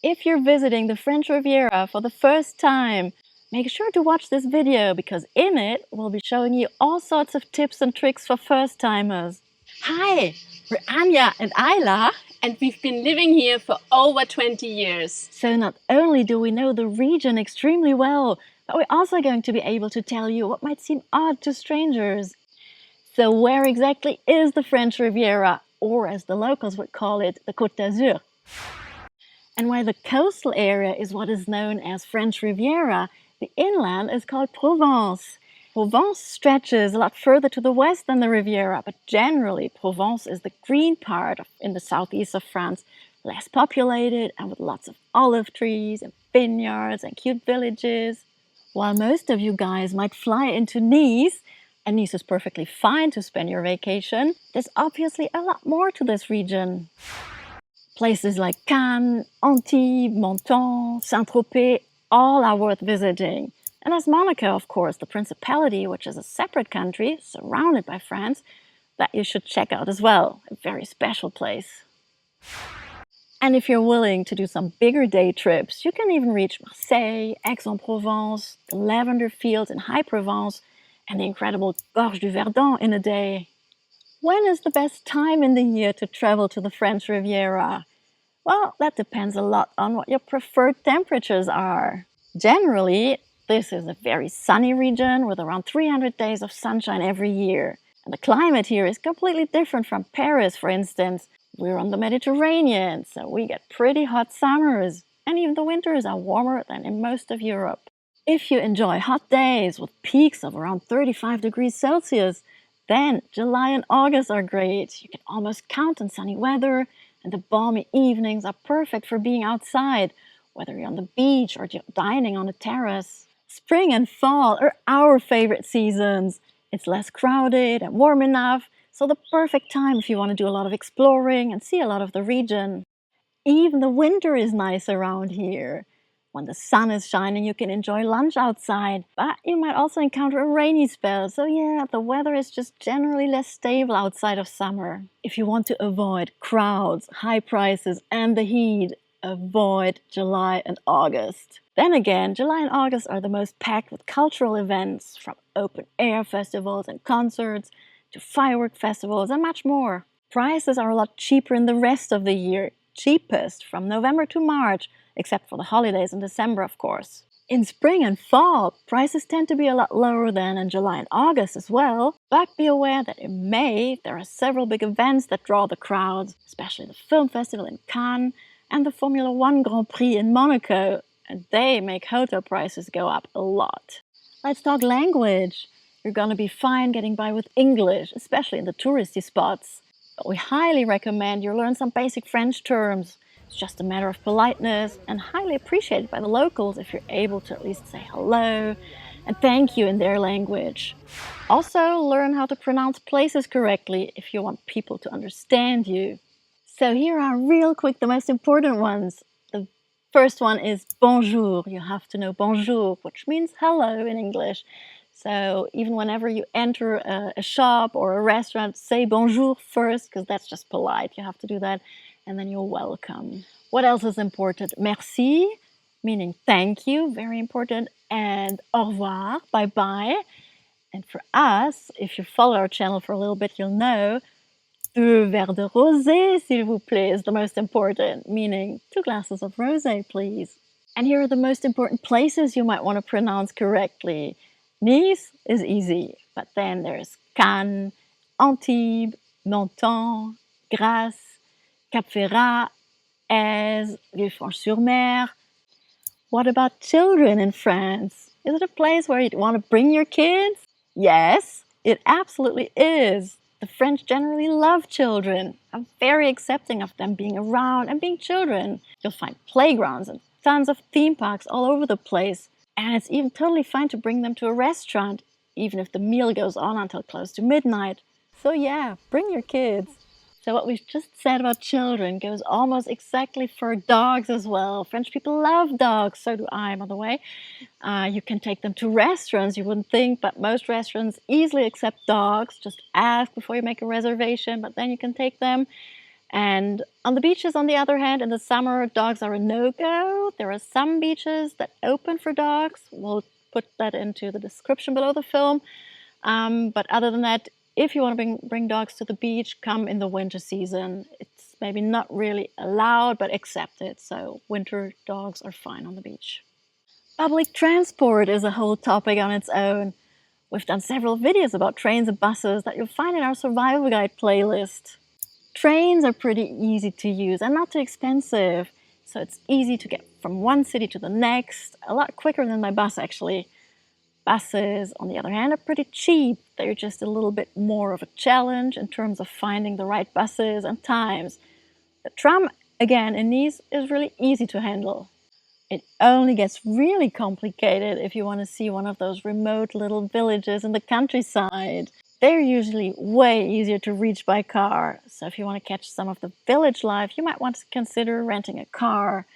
If you're visiting the French Riviera for the first time, make sure to watch this video because in it, we'll be showing you all sorts of tips and tricks for first-timers. Hi, we're Anja and Aila, and we've been living here for over 20 years. So not only do we know the region extremely well, but we're also going to be able to tell you what might seem odd to strangers. So where exactly is the French Riviera, or as the locals would call it, the Côte d'Azur? And while the coastal area is what is known as French Riviera, the inland is called Provence. Provence stretches a lot further to the west than the Riviera, but generally Provence is the green part in the southeast of France, less populated and with lots of olive trees and vineyards and cute villages. While most of you guys might fly into Nice, and Nice is perfectly fine to spend your vacation, there's obviously a lot more to this region. Places like Cagnes, Antibes, Menton, Saint-Tropez, all are worth visiting. And there's Monaco, of course, the Principality, which is a separate country surrounded by France, that you should check out as well. A very special place. And if you're willing to do some bigger day trips, you can even reach Marseille, Aix-en-Provence, the lavender fields in High Provence, and the incredible Gorge du Verdon in a day. When is the best time in the year to travel to the French Riviera? Well, that depends a lot on what your preferred temperatures are. Generally, this is a very sunny region with around 300 days of sunshine every year. And the climate here is completely different from Paris, for instance. We're on the Mediterranean, so we get pretty hot summers. And even the winters are warmer than in most of Europe. If you enjoy hot days with peaks of around 35 degrees Celsius, then July and August are great. You can almost count on sunny weather, and the balmy evenings are perfect for being outside, whether you're on the beach or dining on a terrace. Spring and fall are our favorite seasons. It's less crowded and warm enough, so the perfect time if you want to do a lot of exploring and see a lot of the region. Even the winter is nice around here. When the sun is shining, you can enjoy lunch outside, but you might also encounter a rainy spell. So yeah, the weather is just generally less stable outside of summer. If you want to avoid crowds, high prices, and the heat, avoid July and August. Then again, July and August are the most packed with cultural events, from open air festivals and concerts to firework festivals and much more. Prices are a lot cheaper in the rest of the year, cheapest from November to March, except for the holidays in December, of course. In spring and fall, prices tend to be a lot lower than in July and August as well, but be aware that in May there are several big events that draw the crowds, especially the film festival in Cannes and the Formula One Grand Prix in Monaco, and they make hotel prices go up a lot. Let's talk language. You're gonna be fine getting by with English, especially in the touristy spots. But we highly recommend you learn some basic French terms. It's just a matter of politeness and highly appreciated by the locals if you're able to at least say hello and thank you in their language. Also, learn how to pronounce places correctly if you want people to understand you. So here are real quick the most important ones. The first one is bonjour. You have to know bonjour, which means hello in English. So even whenever you enter a shop or a restaurant, say bonjour first, because that's just polite. You have to do that, and then you're welcome. What else is important? Merci, meaning thank you, very important, and au revoir, bye-bye. And for us, if you follow our channel for a little bit, you'll know 2 verres de rosé, s'il vous plaît, is the most important, meaning 2 glasses of rosé, please. And here are the most important places you might want to pronounce correctly. Nice is easy, but then there's Cannes, Antibes, Menton, Grasse, Cap-Ferrat, Aise, French-sur-Mer. What about children in France? Is it a place where you'd want to bring your kids? Yes, it absolutely is. The French generally love children, are very accepting of them being around and being children. You'll find playgrounds and tons of theme parks all over the place. And it's even totally fine to bring them to a restaurant, even if the meal goes on until close to midnight. So yeah, bring your kids. So what we've just said about children goes almost exactly for dogs as well. French people love dogs, so do I, by the way. You can take them to restaurants, you wouldn't think, but most restaurants easily accept dogs. Just ask before you make a reservation, but then you can take them. And on the beaches, on the other hand, in the summer, dogs are a no-go. There are some beaches that open for dogs. We'll put that into the description below the film. But other than that, if you want to bring dogs to the beach, come in the winter season. It's maybe not really allowed, but accepted. So winter dogs are fine on the beach. Public transport is a whole topic on its own. We've done several videos about trains and buses that you'll find in our survival guide playlist. Trains are pretty easy to use and not too expensive, so it's easy to get from one city to the next, a lot quicker than by bus actually. Buses, on the other hand, are pretty cheap. They're just a little bit more of a challenge in terms of finding the right buses and times. The tram, again, in Nice is really easy to handle. It only gets really complicated if you want to see one of those remote little villages in the countryside. They're usually way easier to reach by car, so if you want to catch some of the village life, you might want to consider renting a car,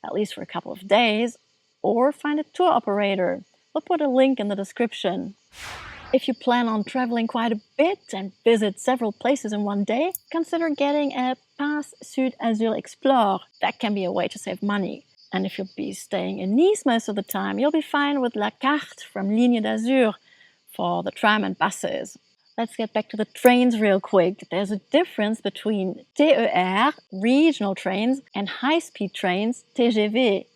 at least for a couple of days, or find a tour operator. We'll put a link in the description. If you plan on traveling quite a bit and visit several places in one day, consider getting a Pass Sud Azur Explore. That can be a way to save money. And if you'll be staying in Nice most of the time, you'll be fine with La Carte from Ligne d'Azur for the tram and buses. Let's get back to the trains real quick. There's a difference between TER, regional trains, and high-speed trains, TGV.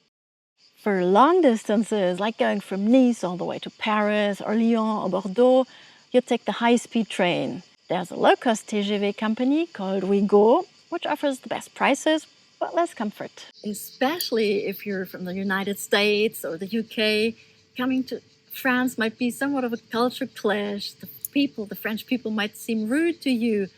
For long distances, like going from Nice all the way to Paris or Lyon or Bordeaux, you take the high-speed train. There's a low-cost TGV company called Ouigo, which offers the best prices, but less comfort. Especially if you're from the United States or the UK, coming to France might be somewhat of a culture clash. The French people might seem rude to you,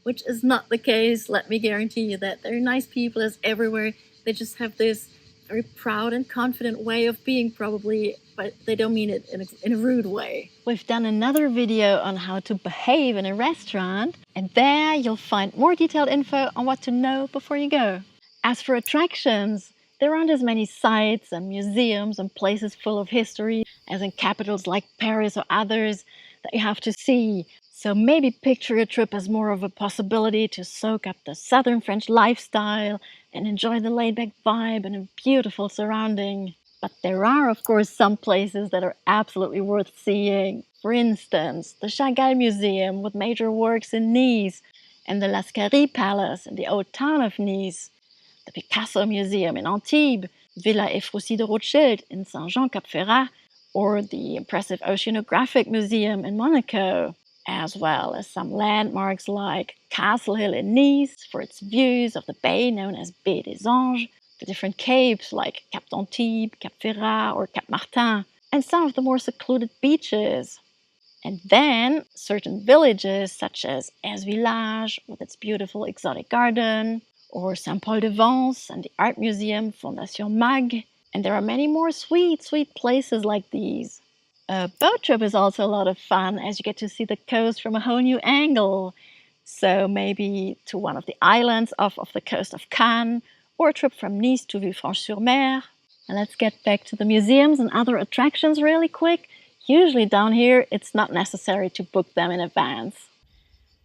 which is not the case. Let me guarantee you that they're nice people as everywhere. They just have this very proud and confident way of being probably, but they don't mean it in a rude way. We've done another video on how to behave in a restaurant, and there you'll find more detailed info on what to know before you go. As for attractions, there aren't as many sites and museums and places full of history as in capitals like Paris or others that you have to see. So maybe picture a trip as more of a possibility to soak up the southern French lifestyle and enjoy the laid-back vibe and a beautiful surrounding. But there are, of course, some places that are absolutely worth seeing. For instance, the Chagall Museum with major works in Nice, and the Lascaris Palace in the old town of Nice, the Picasso Museum in Antibes, Villa Efroussi de Rothschild in Saint-Jean-Cap-Ferrat, or the impressive Oceanographic Museum in Monaco, as well as some landmarks like Castle Hill in Nice for its views of the bay known as Baie des Anges, the different capes like Cap d'Antibes, Cap Ferrat, or Cap Martin, and some of the more secluded beaches. And then certain villages such as Es Village with its beautiful exotic garden, or Saint-Paul-de-Vence and the Art Museum Fondation Mag. And there are many more sweet places like these. A boat trip is also a lot of fun as you get to see the coast from a whole new angle. So maybe to one of the islands off the coast of Cannes, or a trip from Nice to Villefranche-sur-Mer. And let's get back to the museums and other attractions really quick. Usually down here, it's not necessary to book them in advance.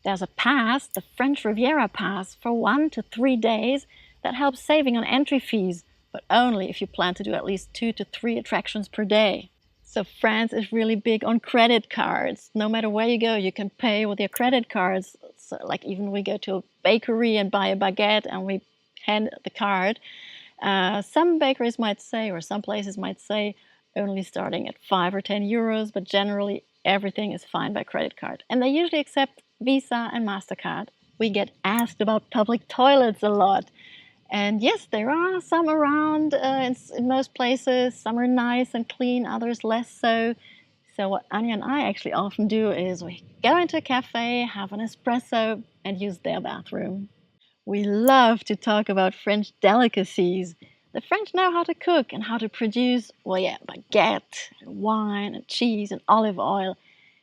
There's a pass, the French Riviera pass, for 1 to 3 days that helps saving on entry fees, but only if you plan to do at least 2 to 3 attractions per day. So France is really big on credit cards. No matter where you go, you can pay with your credit cards. So like even we go to a bakery and buy a baguette and we hand the card. Some bakeries might say, or some places might say, only starting at 5 or 10 euros, but generally everything is fine by credit card. And they usually accept Visa and MasterCard. We get asked about public toilets a lot. And yes, there are some around in most places. Some are nice and clean, others less so. So what Anja and I actually often do is we go into a cafe, have an espresso, and use their bathroom. We love to talk about French delicacies. The French know how to cook and how to produce, baguette, and wine, and cheese, and olive oil.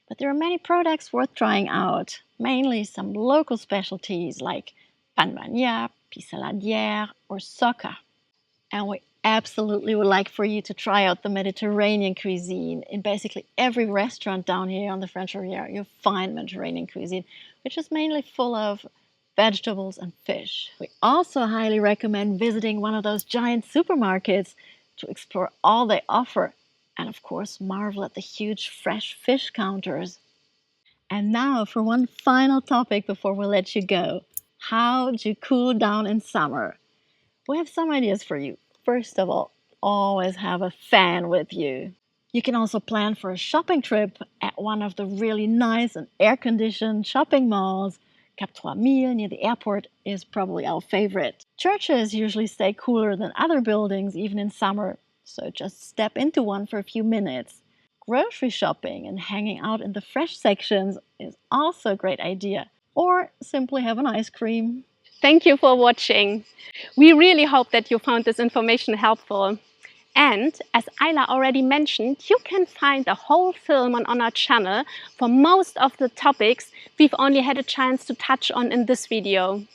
But there are many products worth trying out, mainly some local specialties like pan bagna, pissaladière, or soca. And we absolutely would like for you to try out the Mediterranean cuisine. In basically every restaurant down here on the French Riviera, you'll find Mediterranean cuisine, which is mainly full of vegetables and fish. We also highly recommend visiting one of those giant supermarkets to explore all they offer and of course marvel at the huge fresh fish counters. And now for one final topic before we let you go. How do you cool down in summer? We have some ideas for you. First of all, always have a fan with you. You can also plan for a shopping trip at one of the really nice and air-conditioned shopping malls. Cap 3000 near the airport is probably our favorite. Churches usually stay cooler than other buildings even in summer, so just step into one for a few minutes. Grocery shopping and hanging out in the fresh sections is also a great idea. Or simply have an ice cream. Thank you for watching. We really hope that you found this information helpful. And as Aila already mentioned, you can find the whole film on our channel for most of the topics we've only had a chance to touch on in this video.